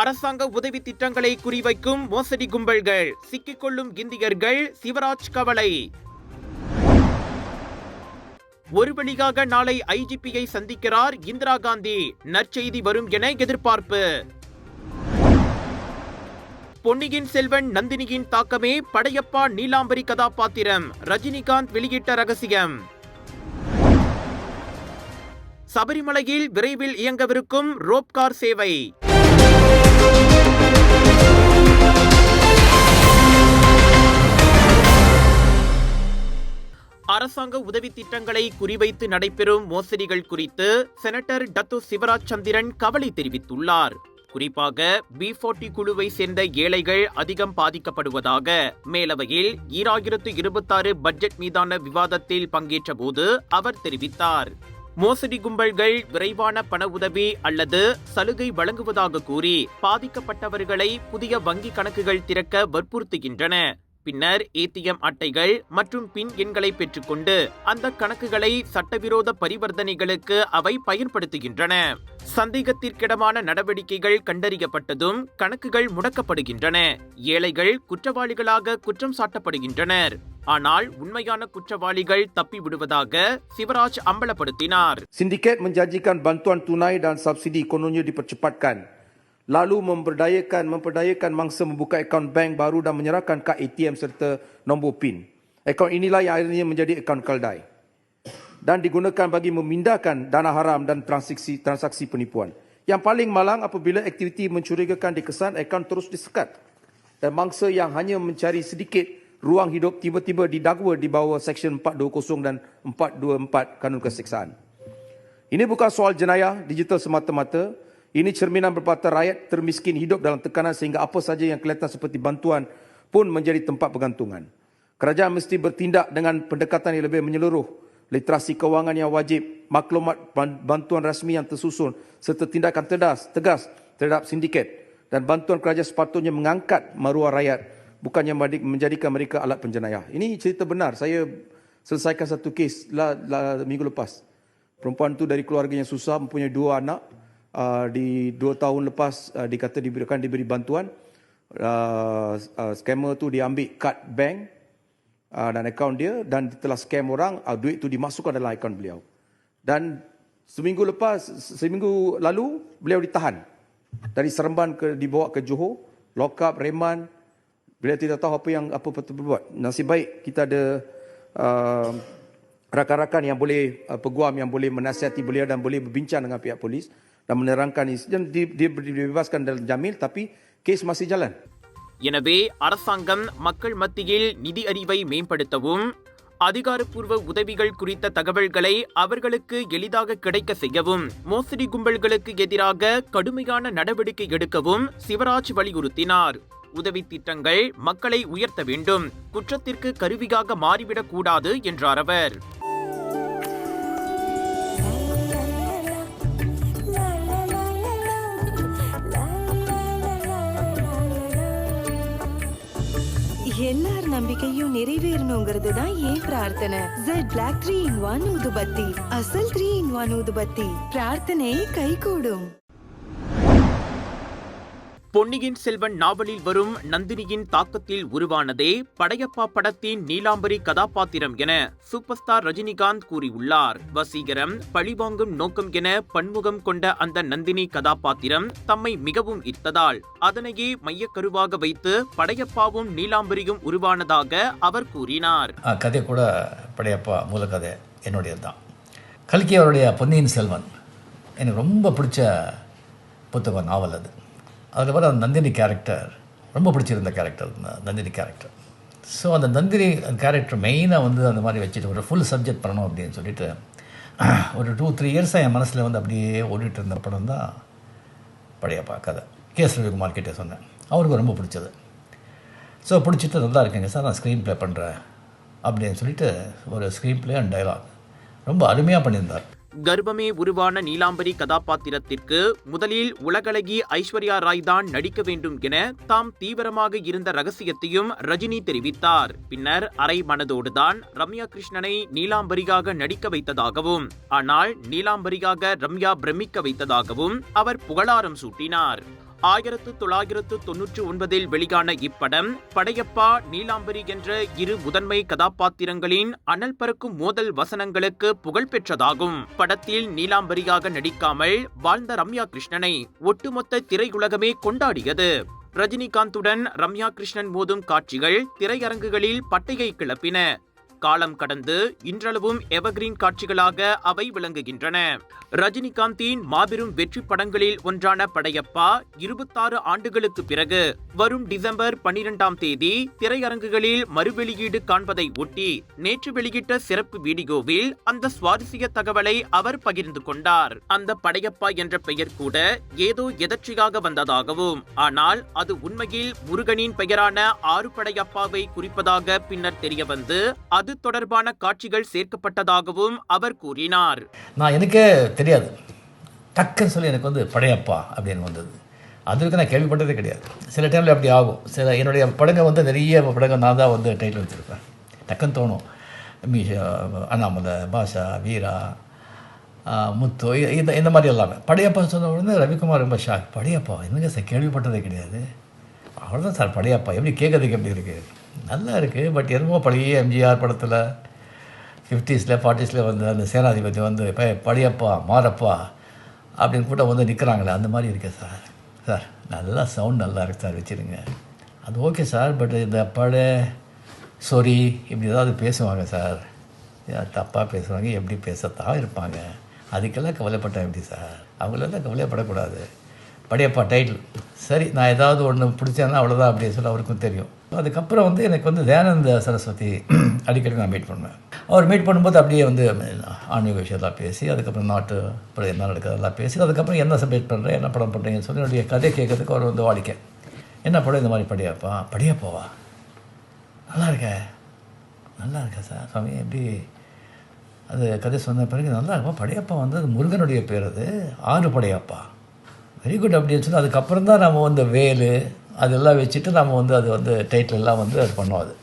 அரசாங்க உதவி திட்டங்களை குறிவைக்கும் மோசடி கும்பல்கள், சிக்கிக்கொள்ளும் இந்தியர்கள், சிவராஜ் கவலை. ஒரு வழியாக நாளை ஐஜிபியை சந்திக்கிறார் இந்திரா காந்தி, நற்செய்தி வரும் என எதிர்பார்ப்பு. பொன்னியின் செல்வன் நந்தினியின் தாக்கமே படையப்பா நீலாம்பரி கதாபாத்திரம், ரஜினிகாந்த் வெளியிட்ட ரகசியம். சபரிமலையில் விரைவில் இயங்கவிருக்கும் ரோப்கார் சேவை. அரசாங்க உதவி திட்டங்களை குறிவைத்து நடைபெறும் மோசடிகள் குறித்து செனட்டர் டத்து சிவராஜ் சந்திரன் கவலை தெரிவித்துள்ளார். குறிப்பாக B40 குழுவை சேர்ந்த ஏழைகள் அதிகம் பாதிக்கப்படுவதாக மேலவையில் 2026 பட்ஜெட் மீதான விவாதத்தில் பங்கேற்ற போது அவர் தெரிவித்தார். மோசடி கும்பல்கள் விரைவான பண உதவி அல்லது சலுகை வழங்குவதாக கூறி பாதிக்கப்பட்டவர்களை புதிய வங்கி கணக்குகள் திறக்க வற்புறுத்துகின்றன. பின்னர் ATM அட்டைகள் மற்றும் பின் எண்களை பெற்றுக்கொண்டு அந்த கணக்குகளை சட்டவிரோத பரிவர்த்தனைகளுக்கு அவை பயன்படுத்துகின்றன. சந்தேகத்திற்கிடமான நடவடிக்கைகள் கண்டறியப்பட்டதும் கணக்குகள் முடக்கப்படுகின்றன. ஏழைகள் குற்றவாளிகளாக குற்றம் சாட்டப்படுகின்றனர். ஆனால் உண்மையான குற்றவாளிகள் தப்பி விடுவதாக Shivraj அம்பலப்படுத்தினார். Sindiket menjanjikan bantuan tunai dan subsidi kononnya dipercepatkan. Lalu memperdayakan mangsa membuka akaun bank baru dan menyerahkan kad ATM serta nombor PIN. Akaun inilah yang akhirnya menjadi akaun kaldai dan digunakan bagi memindahkan dana haram dan transaksi penipuan. Yang paling malang apabila aktiviti mencurigakan dikesan, akaun terus disekat dan mangsa yang hanya mencari sedikit ruang hidup tiba-tiba didakwa di bawah Seksyen 420 dan 424 Kanun Keseksaan. Ini bukan soal jenayah digital semata-mata. Ini cerminan betapa rakyat termiskin hidup dalam tekanan sehingga apa saja yang kelihatan seperti bantuan pun menjadi tempat pergantungan. Kerajaan mesti bertindak dengan pendekatan yang lebih menyeluruh, literasi kewangan yang wajib, maklumat bantuan rasmi yang tersusun serta tindakan tegas terhadap sindiket, dan bantuan kerajaan sepatutnya mengangkat maruah rakyat, bukannya menjadikan mereka alat penjenayah. Ini cerita benar. Saya selesaikan satu kes minggu lepas. Perempuan tu dari keluarga yang susah, mempunyai 2 anak. Di 2 tahun lepas dikata diberi bantuan. Scammer tu dia ambil kad bank dan akaun dia, dan telah scam orang, duit tu dimasukkan dalam akaun beliau. Dan seminggu lalu beliau ditahan. Dari Seremban dibawa ke Johor, lock up, reman. Beliau tidak tahu apa patut berbuat. Nasib baik kita ada rakan-rakan yang boleh, peguam yang boleh menasihati beliau dan boleh berbincang dengan pihak polis dan menerangkan insiden. Dia dibebaskan dalam jamil, tapi kes masih jalan. எனவே அரசாங்கம் மக்கள் மத்தியில் நிதி அறிவை மேம்படுத்தவும், அதிகாரப்பூர்வ உதவிகள் குறித்த தகவல்களை அவர்களுக்கு எளிதாக கிடைக்க செய்யவும், மோசடி கும்பல்களுக்கு எதிராக கடுமையான நடவடிக்கை எடுக்கவும் சிவராஜ் வலியுறுத்தினார். உதவி திட்டங்கள் மக்களை உயர்த்த வேண்டும், குற்றத்திற்கு கருவியாக மாறிவிடக் கூடாது என்றார் அவர். எல்லார் நம்பிக்கையும் நிறைவேறணுங்கிறது தான் ஏன் பிரார்த்தனை. Z Black 3-in-1 ஊதுபத்தி, அசல் 3-in-1 ஊதுபத்தி. பிரார்த்தனை கைகூடும். பொன்னியின் செல்வன் நாவலில் வரும் நந்தினியின் தாக்கத்தில் உருவானதே படையப்பா படத்தின் நீலாம்பரி கதாபாத்திரம் என சூப்பர் ஸ்டார் ரஜினிகாந்த் கூறியுள்ளார். வசீகரம், பழிவாங்கும் நோக்கம் என பன்முகம் கொண்ட அந்த நந்தினி கதாபாத்திரம் தம்மை மிகவும் ஈர்த்ததால் அதனையே மையக்கருவாக வைத்து படையப்பாவும் நீலாம்பரியும் உருவானதாக அவர் கூறினார். கதை கூட படையப்பா மூலக்கதை என்னுடையதுதான். கல்கி அவருடைய பொன்னியின் செல்வன் எனக்கு ரொம்ப பிடிச்ச புத்தகம், நாவல் அது. அதில் வர அந்த நந்தினி கேரக்டர் ரொம்ப பிடிச்சிருந்த கேரக்டர், நந்தினி கேரக்டர். ஸோ அந்த நந்தினி கேரக்டர் மெயினாக அந்த மாதிரி வச்சுட்டு ஒரு ஃபுல் சப்ஜெக்ட் பண்ணணும் அப்படின்னு சொல்லிட்டு ஒரு 2-3 இயர்ஸாக என் மனசில் அப்படியே ஓடிட்டு இருந்த படம் தான் படையப்பா கதை. KS ரவிக்குமார் கிட்டே சொன்னேன், அவருக்கு ரொம்ப பிடிச்சது. ஸோ பிடிச்சிட்டு நல்லா இருக்குங்க சார், நான் ஸ்க்ரீன் ப்ளே பண்ணுறேன் அப்படின்னு சொல்லிட்டு ஒரு ஸ்க்ரீன் ப்ளே அண்ட் டைலாக் ரொம்ப அருமையாக பண்ணியிருந்தார். கர்ப்பமே உருவான நீலாம்பரி கதாபாத்திரத்திற்கு முதலில் உலகளகி ஐஸ்வர்யா ராய் தான் நடிக்க வேண்டும் என தாம் தீவிரமாக இருந்த ரகசியத்தையும் ரஜினி தெரிவித்தார். பின்னர் அரை மனதோடுதான் ரம்யா கிருஷ்ணனை நீலாம்பரியாக நடிக்க வைத்ததாகவும், ஆனால் நீலாம்பரியாக ரம்யா பிரமிக்க வைத்ததாகவும் அவர் புகழாரம் சூட்டினார். 1999 வெளியான இப்படம் படையப்பா, நீலாம்பரி என்ற இரு முதன்மை கதாபாத்திரங்களின் அனல் பறக்கும் மோதல் வசனங்களுக்கு புகழ் பெற்றதாகும். படத்தில் நீலாம்பரியாக நடிக்காமல் வாழ்ந்த ரம்யா கிருஷ்ணனை ஒட்டுமொத்த திரையுலகமே கொண்டாடியது. ரஜினிகாந்துடன் ரம்யா கிருஷ்ணன் மோதும் காட்சிகள் திரையரங்குகளில் பட்டையை கிளப்பின. காலம் கடந்து இன்றளவும் எவர்கிரீன் காட்சிகளாக அவை விளங்குகின்றன. ரஜினிகாந்தின் மாபெரும் வெற்றி படங்களில் ஒன்றான படையப்பா 26 ஆண்டுகளுக்கு பிறகு வரும் டிசம்பர் 12ஆம் தேதி திரையரங்குகளில் மறுவெளியீடு காண்பதை ஒட்டி நேற்று வெளியிட்ட சிறப்பு வீடியோவில் அந்த சுவாரஸ்ய தகவலை அவர் பகிர்ந்து கொண்டார். அந்த படையப்பா என்ற பெயர் கூட ஏதோ எதர்ச்சியாக வந்ததாகவும், ஆனால் அது உண்மையில் முருகனின் பெயரான ஆறுபடையப்பாவை குறிப்பதாக பின்னர் தெரிய வந்து அது தொடர்பான காட்சிகள் சேர்க்கப்பட்டதாகவும் அவர் கூறினார். நான் எனக்கே தெரியாது, டக்குன்னு சொல்லி எனக்கு வந்து படையப்பா அப்படின்னு வந்தது. அதுக்கு நான் கேள்விப்பட்டதே கிடையாது. சில டைமில் அப்படி ஆகும். சில என்னுடைய படங்கள் வந்து நிறைய படங்கள் நான் தான் வந்து டைட்டில் வச்சுருப்பேன். டக்குன்னு தோணும். அண்ணாமலை, பாஷா, வீரா, முத்து, இந்த மாதிரி எல்லாமே. படையப்பா சொன்ன உடனே ரவிக்குமார் ரொம்ப ஷாக். படையப்பா என்னங்க சார், கேள்விப்பட்டதே கிடையாது. அவ்வளோதான் சார் படையப்பா. எப்படி கேட்கறதுக்கு எப்படி இருக்குது, நல்லா இருக்குது. பட் என்னமோ பழைய எம்ஜிஆர் படத்தில் 50s 40s வந்து அந்த சேனாதிபதி வந்து படையப்பா, மாரப்பா அப்படின்னு கூட்டம் வந்து நிற்கிறாங்களே, அந்த மாதிரி இருக்குது சார். சார் நல்லா சவுண்ட் நல்லா இருக்குது சார், வச்சுருங்க. அது ஓகே சார். பட் இந்த சொரி இப்படி ஏதாவது பேசுவாங்க சார், தப்பாக பேசுவாங்க, எப்படி பேசத்தான் இருப்பாங்க. அதுக்கெல்லாம் கவலைப்பட்டேன் எப்படி சார்? அவங்களெல்லாம் கவலைப்படக்கூடாது. படையப்பா டைட்டில் சரி, நான் ஏதாவது ஒன்று பிடிச்சேன்னா அவ்வளோதான் அப்படின்னு சொல்லி அவருக்கும் தெரியும். அதுக்கப்புறம் வந்து எனக்கு வந்து தயானந்த சரஸ்வதி அடிக்கடி நான் மீட் பண்ணுவேன். அவர் மீட் பண்ணும்போது அப்படியே வந்து ஆன்மீக விஷயத்தெல்லாம் பேசி, அதுக்கப்புறம் நாட்டு அப்புறம் என்ன நடக்கிறதெல்லாம் பேசி, அதுக்கப்புறம் என்ன சப்மிட் பண்ணுறேன், என்ன படம் பண்ணுறீங்கன்னு சொல்லி என்னுடைய கதை கேட்கறதுக்கு அவர் வந்து வாடிக்கை. என்ன படம் இந்த மாதிரி படையப்பாவா நல்லா இருக்கேன் சார் சுவாமி, எப்படி அது கதை சொன்ன பிறகு நல்லா இருப்பா. படையப்பா வந்து அது முருகனுடைய பேர், அது 6 படையப்பா, வெரி குட் அப்படின்னு சொல்லி அதுக்கப்புறம் தான் நம்ம வந்து வேலு அதெல்லாம் வச்சுட்டு நம்ம வந்து அது வந்து டைட்டில் எல்லாம் வந்து அது பண்ணுவோம். அது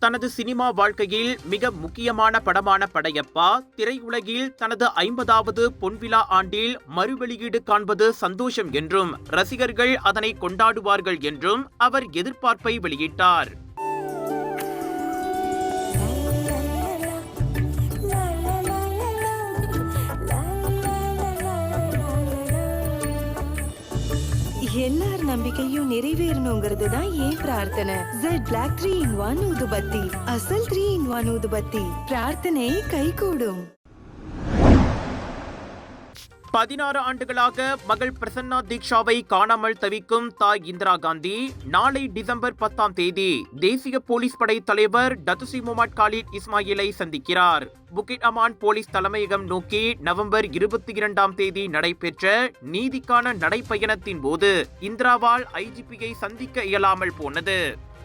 தனது சினிமா வாழ்க்கையில் மிக முக்கியமான படமான படையப்பா திரையுலகில் தனது 50வது பொன்விழா ஆண்டில் மறுவெளியீடு காண்பது சந்தோஷம் என்றும் ரசிகர்கள் அதனை கொண்டாடுவார்கள் என்றும் அவர் எதிர்பார்ப்பை வெளியிட்டார். எல்லார் நம்பிக்கையும் நிறைவேறணுங்கிறது தான் ஏன் பிரார்த்தனை. ஜெட் பிளாக் 3-in-1 ஊதுபத்தி, அசல் 3-in-1 ஊதுபத்தி. பிரார்த்தனை கைகூடும். 16 ஆண்டுகளாக மகள் பிரசன்னா தீக்ஷாவை காணாமல் தவிக்கும் தாய் இந்திரா காந்தி நாளை டிசம்பர் 10ஆம் தேதி தேசிய போலீஸ் படை தலைவர் டத்துஸ்ரீ முகமது காலித் இஸ்மாயிலை சந்திக்கிறார். புக்கிட் அமான் போலீஸ் தலைமையகம் நோக்கி நவம்பர் 22ஆம் தேதி நடைபெற்ற நீதிக்கான நடைப்பயணத்தின் போது இந்திராவால் ஐஜிபியை சந்திக்க இயலாமல் போனது.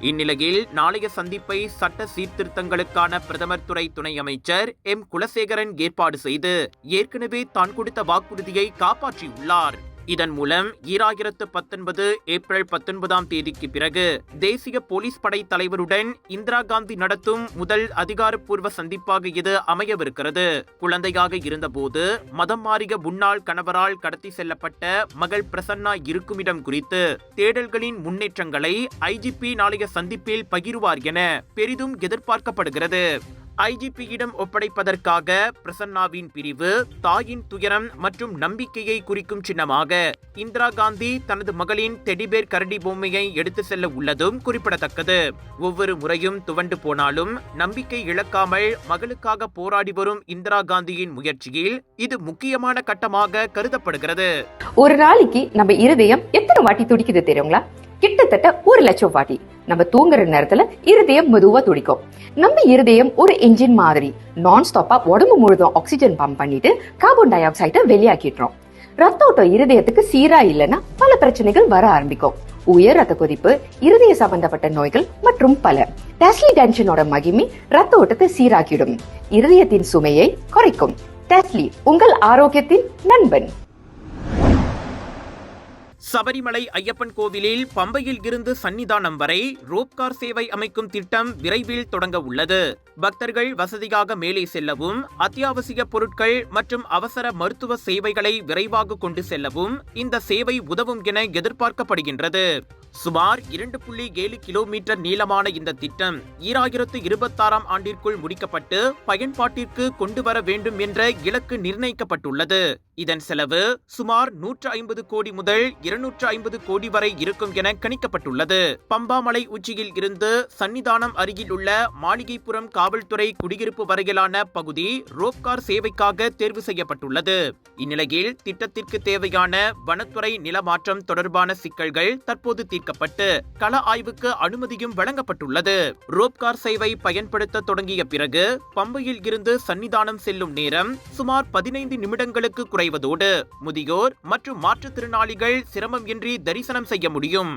இந்நிலையில் நாளைய சந்திப்பை சட்ட சீர்திருத்தங்களுக்கான பிரதமர் துறை துணை அமைச்சர் எம் குலசேகரன் ஏற்பாடு செய்து ஏற்கனவே தான் கொடுத்த வாக்குறுதியை காப்பாற்றியுள்ளார். இதன் மூலம் 2019 ஏப்ரல் 19ஆம் தேதிக்கு பிறகு தேசிய போலீஸ் படை தலைவருடன் இந்திரா காந்தி நடத்தும் முதல் அதிகாரப்பூர்வ சந்திப்பாக இது அமையவிருக்கிறது. குழந்தையாக இருந்தபோது மதம் மாறிய முன்னாள் கணவரால் கடத்தி செல்லப்பட்ட மகள் பிரசன்னா இருக்குமிடம் குறித்து தேடல்களின் முன்னேற்றங்களை ஐஜிபி நாளைய சந்திப்பில் பகிர்வார் என பெரிதும் எதிர்பார்க்கப்படுகிறது. ஐஜிபியிடம் ஒப்படைப்பதற்காக பிரசன்னாவின் பிரிவு தாயின் துயரம் மற்றும் நம்பிக்கையை குறிக்கும் சின்னமாக இந்திரா காந்தி தனது மகளின் டெடிபேர் கரடி பொம்மையை எடுத்து செல்ல உள்ளதும் குறிப்பிடத்தக்கது. ஒவ்வொரு முறையும் துவண்டு போனாலும் நம்பிக்கை இழக்காமல் மகளுக்காக போராடி வரும் இந்திரா காந்தியின் முயற்சியில் இது முக்கியமான கட்டமாக கருதப்படுகிறது. ஒரு நாளைக்கு நம்ம இருதயம் எத்தனை வாட்டி துடிக்குது தெரியுங்களா? கிட்டத்தட்ட 1 லட்சம் வாட்டி. நம்ம தூங்குற நேரத்துல இருதயம் மெதுவா துடிக்கும். நம்ம இருதயம் ஒரு என்ஜின் மாதிரி நான் ஸ்டாப்பா உடம்பு முழுதும் ஆக்சிஜன் பம்ப் பண்ணிட்டு கார்பன் டை ஆக்சைடை வெளியாக்கிடுறோம். ரத்த ஓட்டம் இருதயத்துக்கு சீரா இல்லைன்னா பல பிரச்சனைகள் வர ஆரம்பிக்கும். உயர் ரத்த கொதிப்பு, இருதய சம்பந்தப்பட்ட நோய்கள் மற்றும் பல. டெஸ்லி டென்ஷனோட மகிமை ரத்த ஓட்டத்தை சீராக்கிடும், இருதயத்தின் சுமையை குறைக்கும். டெஸ்லி உங்கள் ஆரோக்கியத்தின் நண்பன். சபரிமலை ஐயப்பன் கோவிலில் பம்பையில் இருந்து சன்னிதானம் வரை ரோப்கார் சேவை அமைக்கும் திட்டம் விரைவில் தொடங்க உள்ளது. பக்தர்கள் வசதியாக மேலே செல்லவும், அத்தியாவசிய பொருட்கள் மற்றும் அவசர மருத்துவ சேவைகளை விரைவாக கொண்டு செல்லவும் இந்த சேவை உதவும் என எதிர்பார்க்கப்படுகின்றது. சுமார் 2.7 கிலோமீட்டர் நீளமான இந்த திட்டம் 2026ஆம் ஆண்டிற்குள் முடிக்கப்பட்டு பயன்பாட்டிற்கு கொண்டு வர வேண்டும் என்ற இலக்கு நிர்ணயிக்கப்பட்டுள்ளது. இதன் செலவு சுமார் 150 கோடி முதல் 250 கோடி வரை இருக்கும் என கணிக்கப்பட்டுள்ளது. பம்பாமலை உச்சியில் இருந்து சன்னிதானம் அருகில் உள்ள மாளிகைப்புறம் காவல்துறை குடியிருப்பு வரையிலான பகுதி ரோப்கார் சேவைக்காக தேர்வு செய்யப்பட்டுள்ளது. இந்நிலையில் திட்டத்திற்கு தேவையான வனத்துறை நிலமாற்றம் தொடர்பான சிக்கல்கள் தற்போது தீர்க்கப்பட்டு கள ஆய்வுக்கு அனுமதியும் வழங்கப்பட்டுள்ளது. ரோப்கார் சேவை பயன்படுத்த தொடங்கிய பிறகு பம்பையில் இருந்து சன்னிதானம் செல்லும் நேரம் சுமார் 15 நிமிடங்களுக்கு குறைவதோடு முதியோர் மற்றும் மாற்றுத்திறனாளிகள் சிரமம் இன்றி தரிசனம் செய்ய முடியும்.